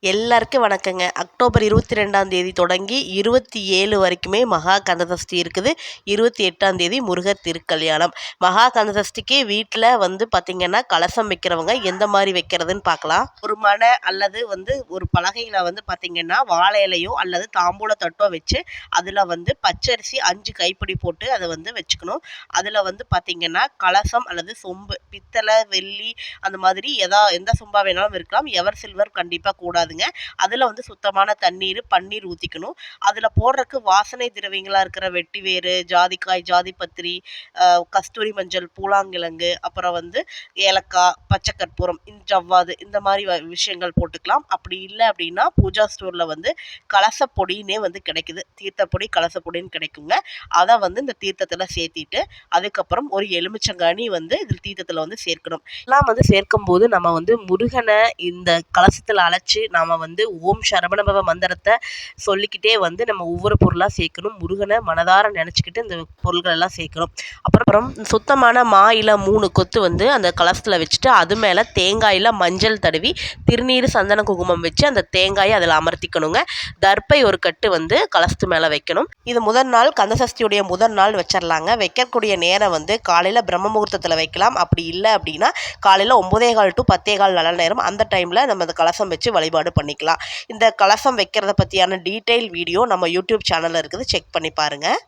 எல்லாருக்கும் வணக்கங்க. அக்டோபர் 22ஆம் தேதி தொடங்கி 27 வரைக்குமே மகா கந்தசஷ்டி இருக்குது. 28ஆம் தேதி முருகர் திருக்கல்யாணம். மகா கந்தசஷ்டிக்கு வீட்டில் பார்த்திங்கன்னா கலசம் வைக்கிறவங்க எந்த மாதிரி வைக்கிறதுன்னு பார்க்கலாம். ஒரு மனை அல்லது ஒரு பலகையில் பார்த்திங்கன்னா வாழை இலையோ அல்லது தாம்பூல தட்டோ வச்சு அதில் பச்சரிசி 5 கைப்பிடி போட்டு அதை வச்சுக்கணும். அதில் பார்த்திங்கன்னா கலசம் அல்லது சொம்பு பித்தளை வெள்ளி அந்த மாதிரி எந்த சொம்பா வேணாலும் இருக்கலாம். எவர் சில்வர் கண்டிப்பாக கூடாது. அதில் சுத்தமான தண்ணீர் பன்னீர் ஊற்றிக்கணும். அதில் போடுறதுக்கு வாசனை திரவியங்களாக இருக்கிற வெட்டி வேறு, ஜாதிக்காய், ஜாதிபத்திரி, கஸ்தூரி மஞ்சள், பூலாங்கிழங்கு, அப்புறம் ஏலக்காய், பச்சை கற்பூரம், ஜவ்வாது இந்த மாதிரி விஷயங்கள் போட்டுக்கலாம். அப்படி இல்லை அப்படின்னா பூஜா ஸ்டோரில் கலசப்பொடின்னே கிடைக்குது. தீர்த்தப்பொடி கலசப்பொடின்னு கிடைக்குங்க. அதை இந்த தீர்த்தத்தில் சேர்த்திட்டு அதுக்கப்புறம் ஒரு எலுமிச்சங்காணி இதில் தீர்த்தத்தில் சேர்க்கணும். எல்லாம் சேர்க்கும் போது நம்ம முருகனை இந்த கலசத்தில் அழைச்சி நாம் ஓம் சரவணபவ மந்திரத்தை சொல்லிக்கிட்டே நம்ம ஒவ்வொரு பொருளாக சேர்க்கணும். முருகனை மனதார நினச்சிக்கிட்டு இந்த பொருள்கள் எல்லாம் சேர்க்கணும். அப்புறம் சுத்தமான மா இலை 3 கொத்து அந்த கலசத்தில் வச்சுட்டு அது மேலே தேங்காயில் மஞ்சள் தடவி திருநீர் சந்தன குங்குமம் வச்சு அந்த தேங்காயை அதில் அமர்த்திக்கணுங்க. தர்ப்பை ஒரு கட்டு கலசத்து மேலே வைக்கணும். இது முதல் நாள் கந்தசஷ்டியுடைய முதல் நாள் வச்சிடலாங்க. வைக்கக்கூடிய நேரம் காலையில் பிரம்ம முகூர்த்தத்தில் வைக்கலாம். அப்படி இல்லை அப்படின்னா காலையில் 9:15 to 10:15 நல்ல நேரம். அந்த டைமில் நம்ம அந்த கலசம் வச்சு வழிபாடு பண்ணிக்கலாம். இந்த கலசம் வைக்கிறத பற்றியான டீட்டெயில் வீடியோ நம்ம யூடியூப் சேனலில் இருக்குது. செக் பண்ணி பாருங்கள்.